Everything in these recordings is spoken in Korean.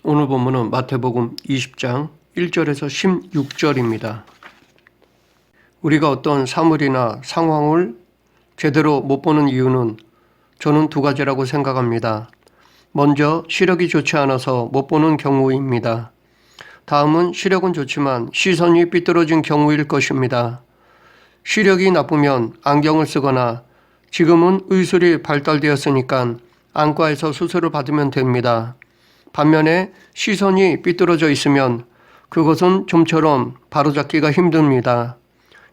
오늘 본문은 마태복음 20장 1절에서 16절입니다. 우리가 어떤 사물이나 상황을 제대로 못 보는 이유는 저는 두 가지라고 생각합니다. 먼저 시력이 좋지 않아서 못 보는 경우입니다. 다음은 시력은 좋지만 시선이 삐뚤어진 경우일 것입니다. 시력이 나쁘면 안경을 쓰거나 지금은 의술이 발달되었으니까 안과에서 수술을 받으면 됩니다. 반면에 시선이 삐뚤어져 있으면 그것은 좀처럼 바로잡기가 힘듭니다.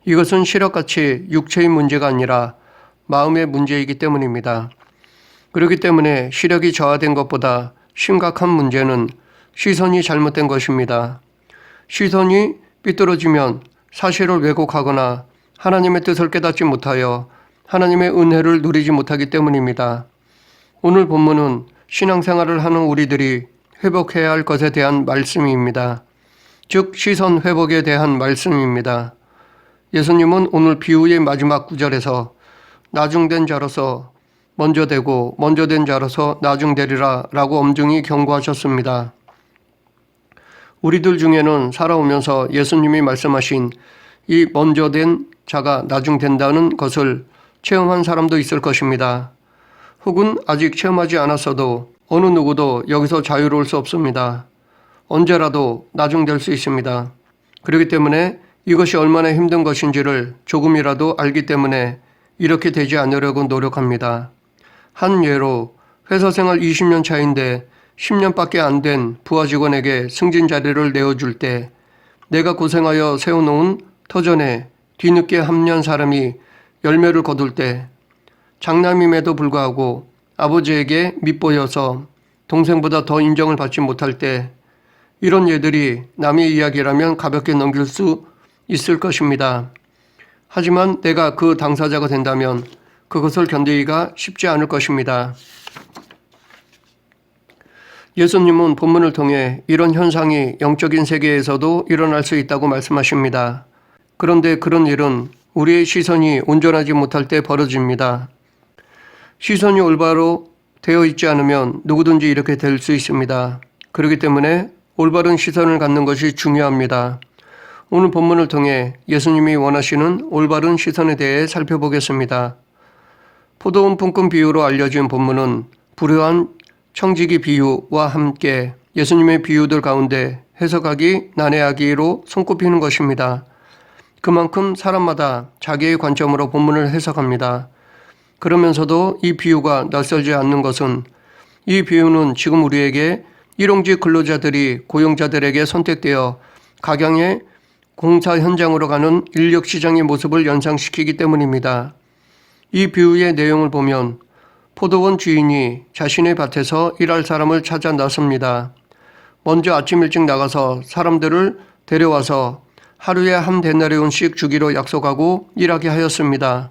이것은 시력같이 육체의 문제가 아니라 마음의 문제이기 때문입니다. 그렇기 때문에 시력이 저하된 것보다 심각한 문제는 시선이 잘못된 것입니다. 시선이 삐뚤어지면 사실을 왜곡하거나 하나님의 뜻을 깨닫지 못하여 하나님의 은혜를 누리지 못하기 때문입니다. 오늘 본문은 신앙생활을 하는 우리들이 회복해야 할 것에 대한 말씀입니다. 즉 시선 회복에 대한 말씀입니다. 예수님은 오늘 비유의 마지막 구절에서 나중된 자로서 먼저 되고 먼저 된 자로서 나중되리라 라고 엄중히 경고하셨습니다. 우리들 중에는 살아오면서 예수님이 말씀하신 이 먼저 된 자가 나중된다는 것을 체험한 사람도 있을 것입니다. 혹은 아직 체험하지 않았어도 어느 누구도 여기서 자유로울 수 없습니다. 언제라도 나중될 수 있습니다. 그렇기 때문에 이것이 얼마나 힘든 것인지를 조금이라도 알기 때문에 이렇게 되지 않으려고 노력합니다. 한 예로 회사 생활 20년 차인데 10년밖에 안 된 부하 직원에게 승진 자리를 내어줄 때 내가 고생하여 세워놓은 터전에 뒤늦게 합류한 사람이 열매를 거둘 때 장남임에도 불구하고 아버지에게 밉보여서 동생보다 더 인정을 받지 못할 때 이런 예들이 남의 이야기라면 가볍게 넘길 수 있을 것입니다. 하지만 내가 그 당사자가 된다면 그것을 견디기가 쉽지 않을 것입니다. 예수님은 본문을 통해 이런 현상이 영적인 세계에서도 일어날 수 있다고 말씀하십니다. 그런데 그런 일은 우리의 시선이 온전하지 못할 때 벌어집니다. 시선이 올바로 되어 있지 않으면 누구든지 이렇게 될 수 있습니다. 그렇기 때문에 올바른 시선을 갖는 것이 중요합니다. 오늘 본문을 통해 예수님이 원하시는 올바른 시선에 대해 살펴보겠습니다. 포도원 품꾼 비유로 알려진 본문은 불효한 청지기 비유와 함께 예수님의 비유들 가운데 해석하기 난해하기로 손꼽히는 것입니다. 그만큼 사람마다 자기의 관점으로 본문을 해석합니다. 그러면서도 이 비유가 낯설지 않는 것은 이 비유는 지금 우리에게 일용직 근로자들이 고용자들에게 선택되어 각양의 공사 현장으로 가는 인력 시장의 모습을 연상시키기 때문입니다. 이 비유의 내용을 보면 포도원 주인이 자신의 밭에서 일할 사람을 찾아 나섭니다. 먼저 아침 일찍 나가서 사람들을 데려와서 하루에 한 데나리온씩 주기로 약속하고 일하게 하였습니다.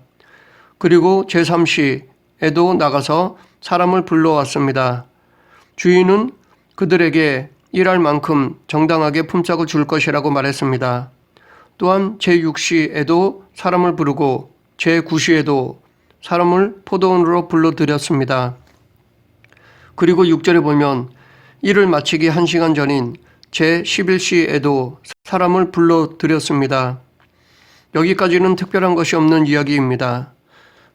그리고 제3시에도 나가서 사람을 불러왔습니다. 주인은 그들에게 일할 만큼 정당하게 품삯을 줄 것이라고 말했습니다. 또한 제6시에도 사람을 부르고 제9시에도 사람을 포도원으로 불러들였습니다. 그리고 6절에 보면 일을 마치기 1시간 전인 제11시에도 사람을 불러들였습니다. 여기까지는 특별한 것이 없는 이야기입니다.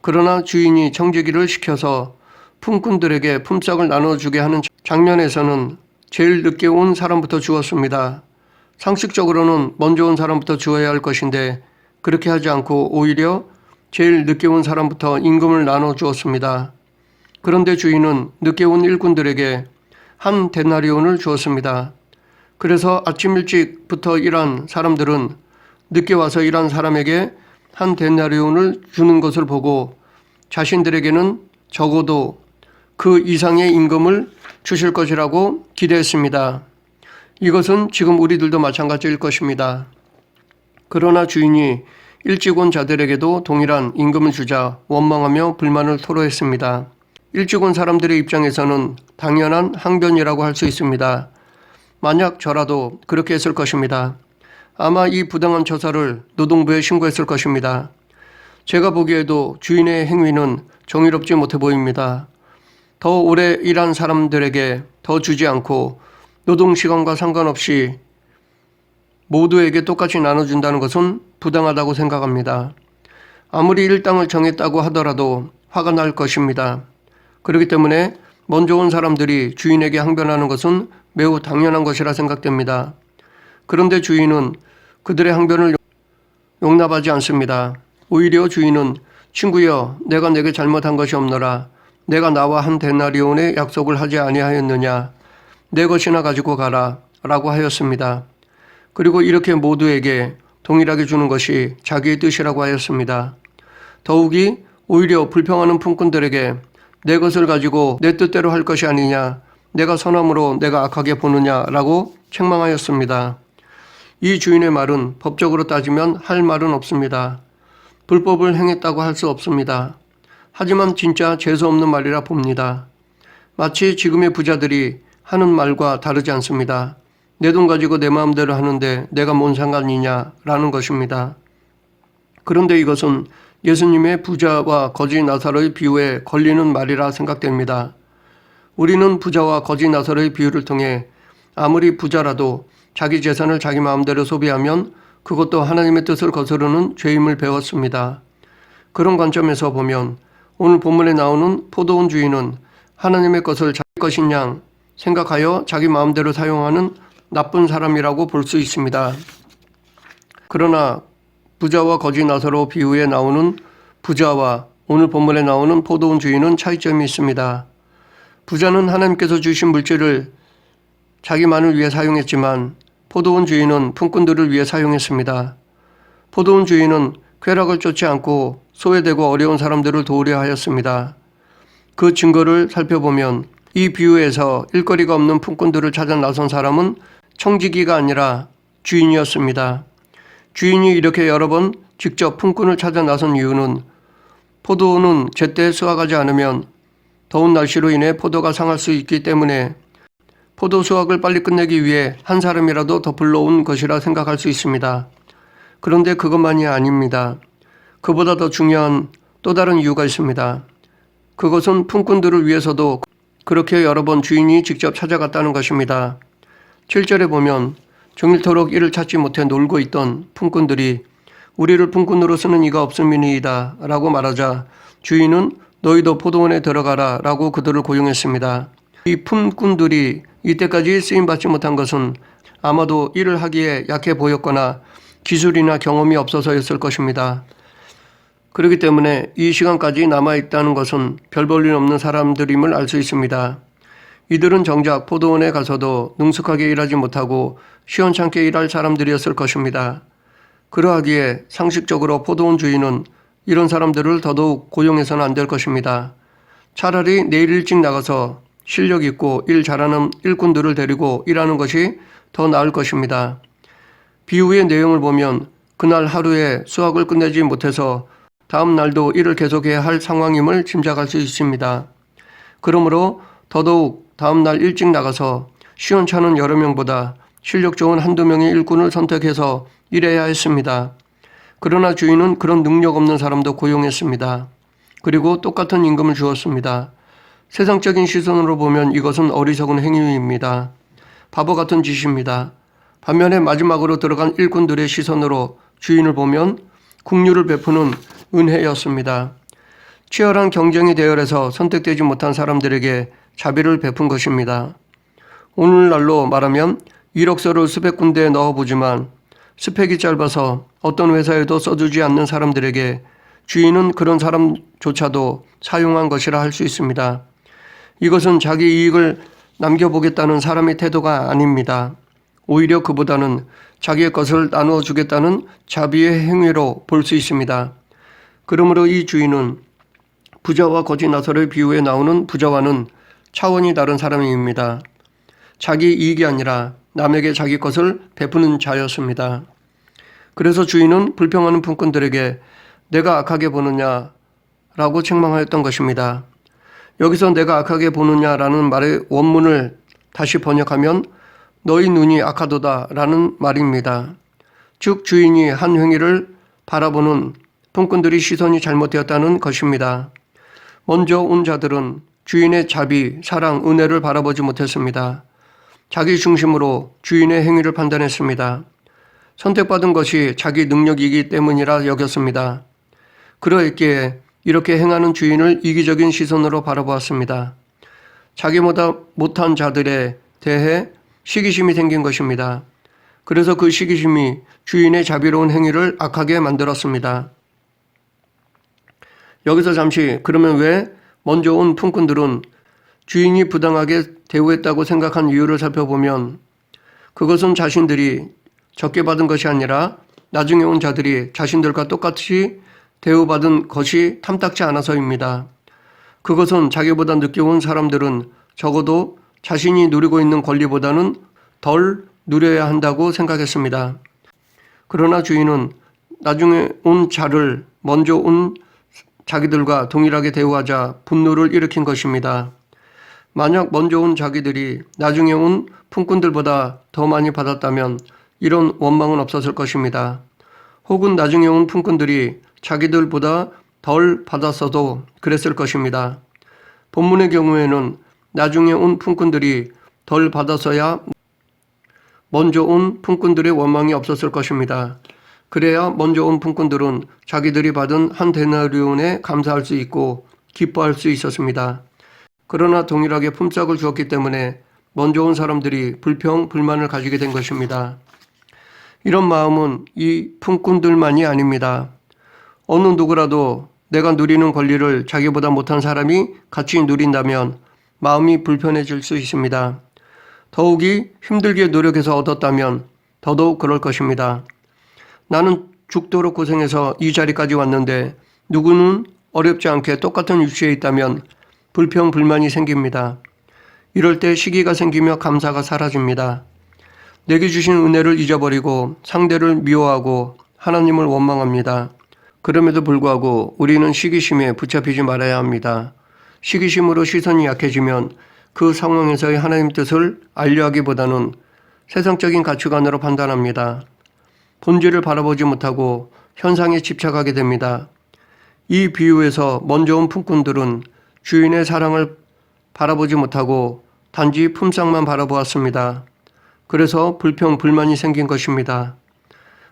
그러나 주인이 청지기를 시켜서 품꾼들에게 품삯을 나눠주게 하는 장면에서는 제일 늦게 온 사람부터 주었습니다. 상식적으로는 먼저 온 사람부터 주어야 할 것인데 그렇게 하지 않고 오히려 제일 늦게 온 사람부터 임금을 나눠주었습니다. 그런데 주인은 늦게 온 일꾼들에게 한 데나리온을 주었습니다. 그래서 아침 일찍부터 일한 사람들은 늦게 와서 일한 사람에게 한 데나리온을 주는 것을 보고 자신들에게는 적어도 그 이상의 임금을 주실 것이라고 기대했습니다. 이것은 지금 우리들도 마찬가지일 것입니다. 그러나 주인이 일찍 온 자들에게도 동일한 임금을 주자 원망하며 불만을 토로했습니다. 일찍 온 사람들의 입장에서는 당연한 항변이라고 할 수 있습니다. 만약 저라도 그렇게 했을 것입니다. 아마 이 부당한 처사를 노동부에 신고했을 것입니다. 제가 보기에도 주인의 행위는 정의롭지 못해 보입니다. 더 오래 일한 사람들에게 더 주지 않고 노동시간과 상관없이 모두에게 똑같이 나눠준다는 것은 부당하다고 생각합니다. 아무리 일당을 정했다고 하더라도 화가 날 것입니다. 그렇기 때문에 먼저 온 사람들이 주인에게 항변하는 것은 매우 당연한 것이라 생각됩니다. 그런데 주인은 그들의 항변을 용납하지 않습니다. 오히려 주인은 친구여, 내가 내게 잘못한 것이 없노라. 내가 나와 한 데나리온의 약속을 하지 아니하였느냐. 내 것이나 가지고 가라 라고 하였습니다. 그리고 이렇게 모두에게 동일하게 주는 것이 자기의 뜻이라고 하였습니다. 더욱이 오히려 불평하는 품꾼들에게 내 것을 가지고 내 뜻대로 할 것이 아니냐, 내가 선함으로 내가 악하게 보느냐 라고 책망하였습니다. 이 주인의 말은 법적으로 따지면 할 말은 없습니다. 불법을 행했다고 할 수 없습니다. 하지만 진짜 재수 없는 말이라 봅니다. 마치 지금의 부자들이 하는 말과 다르지 않습니다. 내 돈 가지고 내 마음대로 하는데 내가 뭔 상관이냐라는 것입니다. 그런데 이것은 예수님의 부자와 거지 나사로의 비유에 걸리는 말이라 생각됩니다. 우리는 부자와 거지 나사로의 비유를 통해 아무리 부자라도 자기 재산을 자기 마음대로 소비하면 그것도 하나님의 뜻을 거스르는 죄임을 배웠습니다. 그런 관점에서 보면 오늘 본문에 나오는 포도원 주인은 하나님의 것을 자기 것인 양 생각하여 자기 마음대로 사용하는 나쁜 사람이라고 볼 수 있습니다. 그러나 부자와 거지 나사로 비유에 나오는 부자와 오늘 본문에 나오는 포도원 주인은 차이점이 있습니다. 부자는 하나님께서 주신 물질을 자기만을 위해 사용했지만 포도원 주인은 품꾼들을 위해 사용했습니다. 포도원 주인은 쾌락을 쫓지 않고 소외되고 어려운 사람들을 도우려 하였습니다. 그 증거를 살펴보면 이 비유에서 일거리가 없는 품꾼들을 찾아 나선 사람은 청지기가 아니라 주인이었습니다. 주인이 이렇게 여러 번 직접 품꾼을 찾아 나선 이유는 포도는 제때 수확하지 않으면 더운 날씨로 인해 포도가 상할 수 있기 때문에 포도 수확을 빨리 끝내기 위해 한 사람이라도 더 불러온 것이라 생각할 수 있습니다. 그런데 그것만이 아닙니다. 그보다 더 중요한 또 다른 이유가 있습니다. 그것은 품꾼들을 위해서도 그렇게 여러 번 주인이 직접 찾아갔다는 것입니다. 7절에 보면 종일토록 이를 찾지 못해 놀고 있던 품꾼들이 우리를 품꾼으로 쓰는 이가 없음이니이다 라고 말하자 주인은 너희도 포도원에 들어가라 라고 그들을 고용했습니다. 이 품꾼들이 이때까지 쓰임받지 못한 것은 아마도 일을 하기에 약해 보였거나 기술이나 경험이 없어서였을 것입니다. 그렇기 때문에 이 시간까지 남아있다는 것은 별 볼 일 없는 사람들임을 알 수 있습니다. 이들은 정작 포도원에 가서도 능숙하게 일하지 못하고 시원찮게 일할 사람들이었을 것입니다. 그러하기에 상식적으로 포도원 주인은 이런 사람들을 더더욱 고용해서는 안 될 것입니다. 차라리 내일 일찍 나가서 실력 있고 일 잘하는 일꾼들을 데리고 일하는 것이 더 나을 것입니다. 비유의 내용을 보면 그날 하루에 수확을 끝내지 못해서 다음 날도 일을 계속해야 할 상황임을 짐작할 수 있습니다. 그러므로 더더욱 다음 날 일찍 나가서 시원찮은 여러 명보다 실력 좋은 한두 명의 일꾼을 선택해서 일해야 했습니다. 그러나 주인은 그런 능력 없는 사람도 고용했습니다. 그리고 똑같은 임금을 주었습니다. 세상적인 시선으로 보면 이것은 어리석은 행위입니다. 바보 같은 짓입니다. 반면에 마지막으로 들어간 일꾼들의 시선으로 주인을 보면 긍휼을 베푸는 은혜였습니다. 치열한 경쟁의 대열에서 선택되지 못한 사람들에게 자비를 베푼 것입니다. 오늘날로 말하면 이력서를 수백 군데에 넣어보지만 스펙이 짧아서 어떤 회사에도 써주지 않는 사람들에게 주인은 그런 사람조차도 사용한 것이라 할 수 있습니다. 이것은 자기 이익을 남겨보겠다는 사람의 태도가 아닙니다. 오히려 그보다는 자기의 것을 나누어 주겠다는 자비의 행위로 볼 수 있습니다. 그러므로 이 주인은 부자와 거지 나사로의 비유에 나오는 부자와는 차원이 다른 사람입니다. 자기 이익이 아니라 남에게 자기 것을 베푸는 자였습니다. 그래서 주인은 불평하는 품꾼들에게 내가 악하게 보느냐라고 책망하였던 것입니다. 여기서 내가 악하게 보느냐라는 말의 원문을 다시 번역하면 너희 눈이 악하도다 라는 말입니다. 즉 주인이 한 행위를 바라보는 품꾼들이 시선이 잘못되었다는 것입니다. 먼저 온 자들은 주인의 자비, 사랑, 은혜를 바라보지 못했습니다. 자기 중심으로 주인의 행위를 판단했습니다. 선택받은 것이 자기 능력이기 때문이라 여겼습니다. 그러했기에 이렇게 행하는 주인을 이기적인 시선으로 바라보았습니다. 자기보다 못한 자들에 대해 시기심이 생긴 것입니다. 그래서 그 시기심이 주인의 자비로운 행위를 악하게 만들었습니다. 여기서 잠시 그러면 왜 먼저 온 품꾼들은 주인이 부당하게 대우했다고 생각한 이유를 살펴보면 그것은 자신들이 적게 받은 것이 아니라 나중에 온 자들이 자신들과 똑같이 대우받은 것이 탐탁지 않아서입니다. 그것은 자기보다 늦게 온 사람들은 적어도 자신이 누리고 있는 권리보다는 덜 누려야 한다고 생각했습니다. 그러나 주인은 나중에 온 자를 먼저 온 자기들과 동일하게 대우하자 분노를 일으킨 것입니다. 만약 먼저 온 자기들이 나중에 온 품꾼들보다 더 많이 받았다면 이런 원망은 없었을 것입니다. 혹은 나중에 온 품꾼들이 자기들보다 덜 받았어도 그랬을 것입니다. 본문의 경우에는 나중에 온 품꾼들이 덜 받아서야 먼저 온 품꾼들의 원망이 없었을 것입니다. 그래야 먼저 온 품꾼들은 자기들이 받은 한 데나리온에 감사할 수 있고 기뻐할 수 있었습니다. 그러나 동일하게 품삯을 주었기 때문에 먼저 온 사람들이 불평, 불만을 가지게 된 것입니다. 이런 마음은 이 품꾼들만이 아닙니다. 어느 누구라도 내가 누리는 권리를 자기보다 못한 사람이 같이 누린다면 마음이 불편해질 수 있습니다. 더욱이 힘들게 노력해서 얻었다면 더더욱 그럴 것입니다. 나는 죽도록 고생해서 이 자리까지 왔는데 누구는 어렵지 않게 똑같은 위치에 있다면 불평, 불만이 생깁니다. 이럴 때 시기가 생기며 감사가 사라집니다. 내게 주신 은혜를 잊어버리고 상대를 미워하고 하나님을 원망합니다. 그럼에도 불구하고 우리는 시기심에 붙잡히지 말아야 합니다. 시기심으로 시선이 약해지면 그 상황에서의 하나님 뜻을 알려하기보다는 세상적인 가치관으로 판단합니다. 본질을 바라보지 못하고 현상에 집착하게 됩니다. 이 비유에서 먼저 온 품꾼들은 주인의 사랑을 바라보지 못하고 단지 품삯만 바라보았습니다. 그래서 불평, 불만이 생긴 것입니다.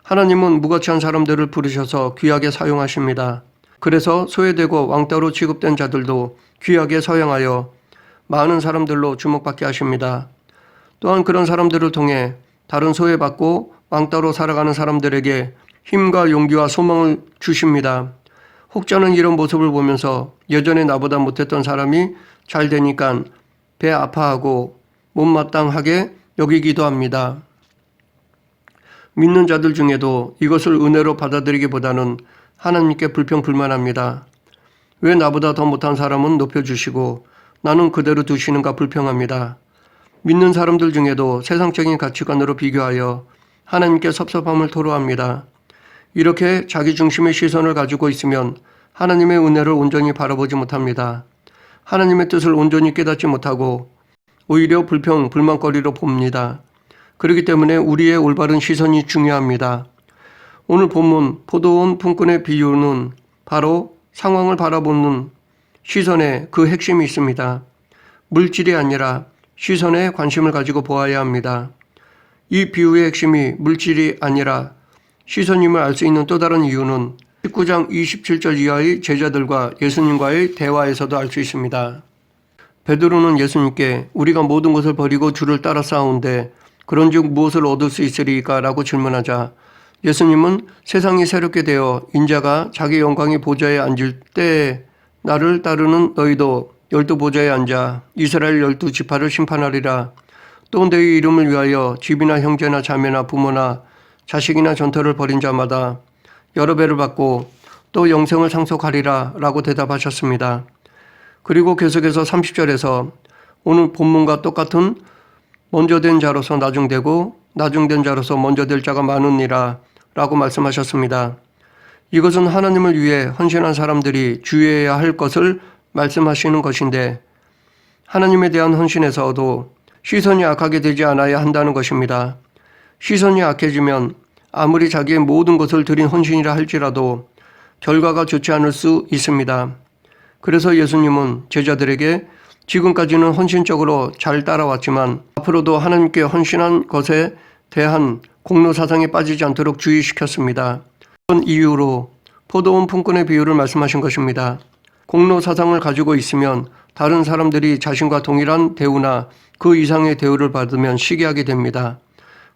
하나님은 무가치한 사람들을 부르셔서 귀하게 사용하십니다. 그래서 소외되고 왕따로 취급된 자들도 귀하게 서양하여 많은 사람들로 주목받게 하십니다. 또한 그런 사람들을 통해 다른 소외받고 왕따로 살아가는 사람들에게 힘과 용기와 소망을 주십니다. 혹자는 이런 모습을 보면서 예전에 나보다 못했던 사람이 잘 되니까 배 아파하고 못마땅하게 여기기도 합니다. 믿는 자들 중에도 이것을 은혜로 받아들이기보다는 하나님께 불평불만합니다. 왜 나보다 더 못한 사람은 높여주시고 나는 그대로 두시는가 불평합니다. 믿는 사람들 중에도 세상적인 가치관으로 비교하여 하나님께 섭섭함을 토로합니다. 이렇게 자기 중심의 시선을 가지고 있으면 하나님의 은혜를 온전히 바라보지 못합니다. 하나님의 뜻을 온전히 깨닫지 못하고 오히려 불평, 불만거리로 봅니다. 그렇기 때문에 우리의 올바른 시선이 중요합니다. 오늘 본문 포도원 품꾼의 비유는 바로 상황을 바라보는 시선에 그 핵심이 있습니다. 물질이 아니라 시선에 관심을 가지고 보아야 합니다. 이 비유의 핵심이 물질이 아니라 시선임을 알 수 있는 또 다른 이유는 19장 27절 이하의 제자들과 예수님과의 대화에서도 알 수 있습니다. 베드로는 예수님께 우리가 모든 것을 버리고 주를 따라 싸우는데 그런즉 무엇을 얻을 수 있으리까? 라고 질문하자 예수님은 세상이 새롭게 되어 인자가 자기 영광의 보좌에 앉을 때에 나를 따르는 너희도 12보좌에 앉아 이스라엘 12지파를 심판하리라. 또 너희 이름을 위하여 집이나 형제나 자매나 부모나 자식이나 전터를 벌인 자마다 여러 배를 받고 또 영생을 상속하리라 라고 대답하셨습니다. 그리고 계속해서 30절에서 오늘 본문과 똑같은 먼저 된 자로서 나중되고 나중된 자로서 먼저 될 자가 많으니라 라고 말씀하셨습니다. 이것은 하나님을 위해 헌신한 사람들이 주의해야 할 것을 말씀하시는 것인데 하나님에 대한 헌신에서도 시선이 악하게 되지 않아야 한다는 것입니다. 시선이 악해지면 아무리 자기의 모든 것을 드린 헌신이라 할지라도 결과가 좋지 않을 수 있습니다. 그래서 예수님은 제자들에게 지금까지는 헌신적으로 잘 따라왔지만 앞으로도 하나님께 헌신한 것에 대한 공로 사상에 빠지지 않도록 주의시켰습니다. 그런 이유로 포도원 품꾼의 비유를 말씀하신 것입니다. 공로 사상을 가지고 있으면 다른 사람들이 자신과 동일한 대우나 그 이상의 대우를 받으면 시기하게 됩니다.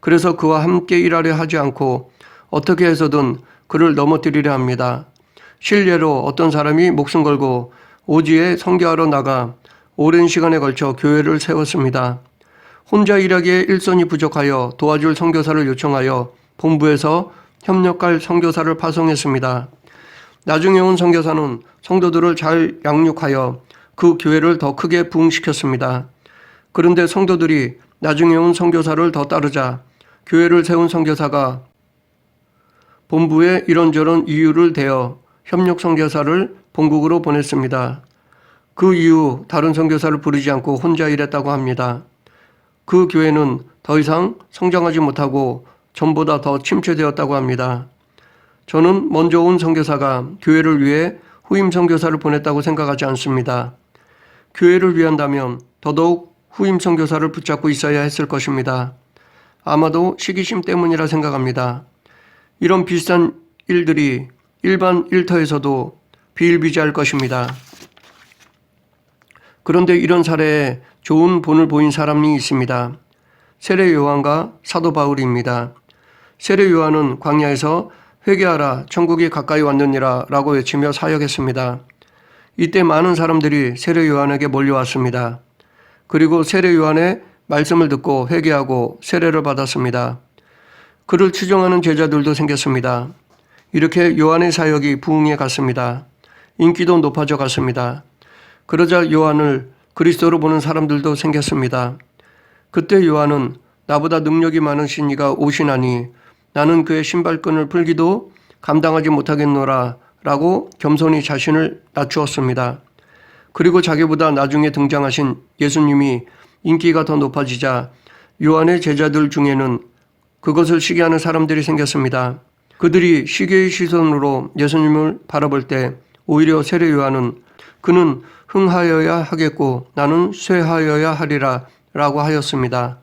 그래서 그와 함께 일하려 하지 않고 어떻게 해서든 그를 넘어뜨리려 합니다. 실례로 어떤 사람이 목숨 걸고 오지에 선교하러 나가 오랜 시간에 걸쳐 교회를 세웠습니다. 혼자 일하기에 일손이 부족하여 도와줄 선교사를 요청하여 본부에서 협력할 선교사를 파송했습니다. 나중에 온 선교사는 성도들을 잘 양육하여 그 교회를 더 크게 부흥시켰습니다. 그런데 성도들이 나중에 온 선교사를 더 따르자 교회를 세운 선교사가 본부에 이런저런 이유를 대어 협력 선교사를 본국으로 보냈습니다. 그 이후 다른 선교사를 부르지 않고 혼자 일했다고 합니다. 그 교회는 더 이상 성장하지 못하고 전보다 더 침체되었다고 합니다. 저는 먼저 온 선교사가 교회를 위해 후임 선교사를 보냈다고 생각하지 않습니다. 교회를 위한다면 더더욱 후임 선교사를 붙잡고 있어야 했을 것입니다. 아마도 시기심 때문이라 생각합니다. 이런 비슷한 일들이 일반 일터에서도 비일비재할 것입니다. 그런데 이런 사례에 좋은 본을 보인 사람이 있습니다. 세례 요한과 사도 바울입니다. 세례 요한은 광야에서 회개하라 천국이 가까이 왔느니라 라고 외치며 사역했습니다. 이때 많은 사람들이 세례 요한에게 몰려왔습니다. 그리고 세례 요한의 말씀을 듣고 회개하고 세례를 받았습니다. 그를 추종하는 제자들도 생겼습니다. 이렇게 요한의 사역이 부흥해 갔습니다. 인기도 높아져 갔습니다. 그러자 요한을 그리스도로 보는 사람들도 생겼습니다. 그때 요한은 나보다 능력이 많으신 이가 오시나니 나는 그의 신발끈을 풀기도 감당하지 못하겠노라 라고 겸손히 자신을 낮추었습니다. 그리고 자기보다 나중에 등장하신 예수님이 인기가 더 높아지자 요한의 제자들 중에는 그것을 시기하는 사람들이 생겼습니다. 그들이 시기의 시선으로 예수님을 바라볼 때 오히려 세례 요한은 그는 흥하여야 하겠고 나는 쇠하여야 하리라 라고 하였습니다.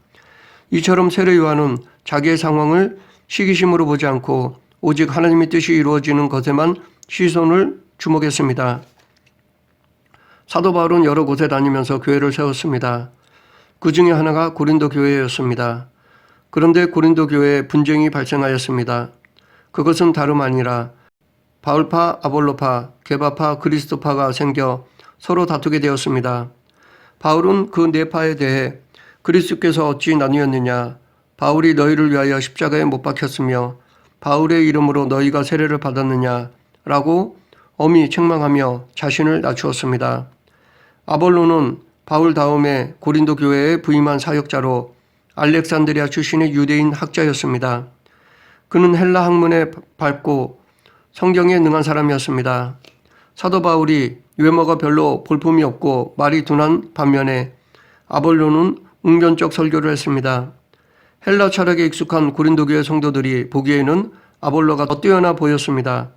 이처럼 세례 요한은 자기의 상황을 시기심으로 보지 않고 오직 하나님의 뜻이 이루어지는 것에만 시선을 주목했습니다. 사도 바울은 여러 곳에 다니면서 교회를 세웠습니다. 그 중에 하나가 고린도 교회였습니다. 그런데 고린도 교회에 분쟁이 발생하였습니다. 그것은 다름 아니라 바울파, 아볼로파, 게바파, 그리스도파가 생겨 서로 다투게 되었습니다. 바울은 그 네 파에 대해 그리스도께서 어찌 나뉘었느냐, 바울이 너희를 위하여 십자가에 못 박혔으며 바울의 이름으로 너희가 세례를 받았느냐 라고 엄히 책망하며 자신을 낮추었습니다. 아볼로는 바울 다음에 고린도 교회에 부임한 사역자로 알렉산드리아 출신의 유대인 학자였습니다. 그는 헬라 학문에 밝고 성경에 능한 사람이었습니다. 사도 바울이 외모가 별로 볼품이 없고 말이 둔한 반면에 아볼로는 웅변적 설교를 했습니다. 헬라 철학에 익숙한 고린도 교회 성도들이 보기에는 아볼로가 더 뛰어나 보였습니다.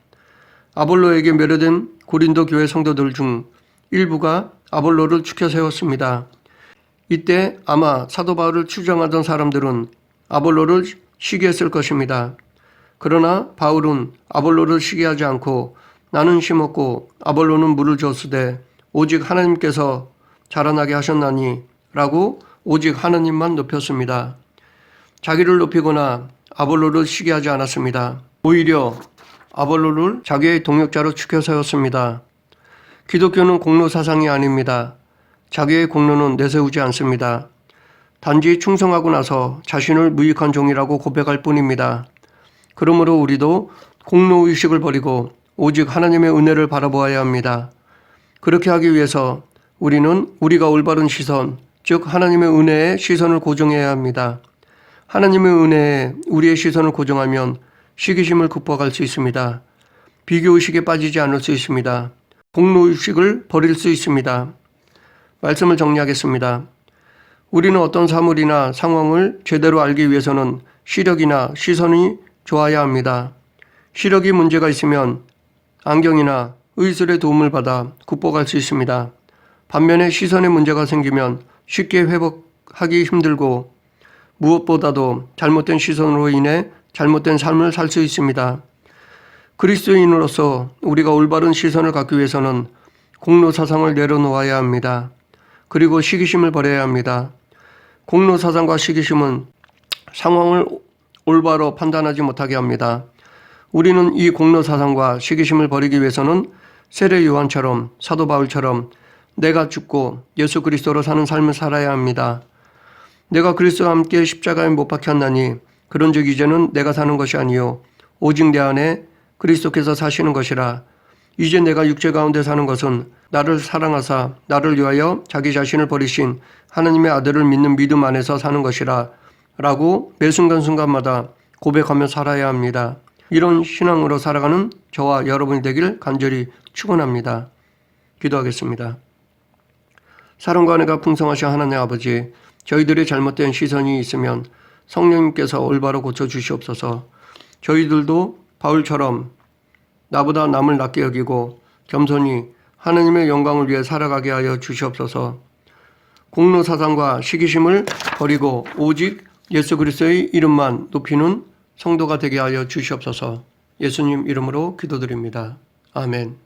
아볼로에게 매료된 고린도 교회 성도들 중 일부가 아볼로를 추켜 세웠습니다. 이때 아마 사도 바울을 추종하던 사람들은 아볼로를 시기했을 것입니다. 그러나 바울은 아볼로를 시기하지 않고 나는 심었고 아볼로는 물을 줬으되 오직 하나님께서 자라나게 하셨나니 라고 오직 하나님만 높였습니다. 자기를 높이거나 아볼로를 시기하지 않았습니다. 오히려 아볼로를 자기의 동역자로 추켜 세웠습니다. 기독교는 공로 사상이 아닙니다. 자기의 공로는 내세우지 않습니다. 단지 충성하고 나서 자신을 무익한 종이라고 고백할 뿐입니다. 그러므로 우리도 공로의식을 버리고 오직 하나님의 은혜를 바라보아야 합니다. 그렇게 하기 위해서 우리는 우리가 올바른 시선, 즉 하나님의 은혜에 시선을 고정해야 합니다. 하나님의 은혜에 우리의 시선을 고정하면 시기심을 극복할 수 있습니다. 비교의식에 빠지지 않을 수 있습니다. 공로의식을 버릴 수 있습니다. 말씀을 정리하겠습니다. 우리는 어떤 사물이나 상황을 제대로 알기 위해서는 시력이나 시선이 좋아야 합니다. 시력이 문제가 있으면 안경이나 의술의 도움을 받아 극복할 수 있습니다. 반면에 시선에 문제가 생기면 쉽게 회복하기 힘들고 무엇보다도 잘못된 시선으로 인해 잘못된 삶을 살 수 있습니다. 그리스도인으로서 우리가 올바른 시선을 갖기 위해서는 공로 사상을 내려놓아야 합니다. 그리고 시기심을 버려야 합니다. 공로 사상과 시기심은 상황을 올바로 판단하지 못하게 합니다. 우리는 이 공로 사상과 시기심을 버리기 위해서는 세례 요한처럼 사도 바울처럼 내가 죽고 예수 그리스도로 사는 삶을 살아야 합니다. 내가 그리스도와 함께 십자가에 못 박혔나니 그런즉 이제는 내가 사는 것이 아니요 오직 내 안에 그리스도께서 사시는 것이라. 이제 내가 육체 가운데 사는 것은 나를 사랑하사 나를 위하여 자기 자신을 버리신 하나님의 아들을 믿는 믿음 안에서 사는 것이라 라고 매 순간순간마다 고백하며 살아야 합니다. 이런 신앙으로 살아가는 저와 여러분이 되길 간절히 축원합니다. 기도하겠습니다. 사랑과 은혜가 풍성하신 하나님 아버지, 저희들의 잘못된 시선이 있으면 성령님께서 올바로 고쳐주시옵소서. 저희들도 바울처럼 나보다 남을 낮게 여기고 겸손히 하나님의 영광을 위해 살아가게 하여 주시옵소서. 공로 사상과 시기심을 버리고 오직 예수 그리스도의 이름만 높이는 성도가 되게 하여 주시옵소서. 예수님 이름으로 기도드립니다. 아멘.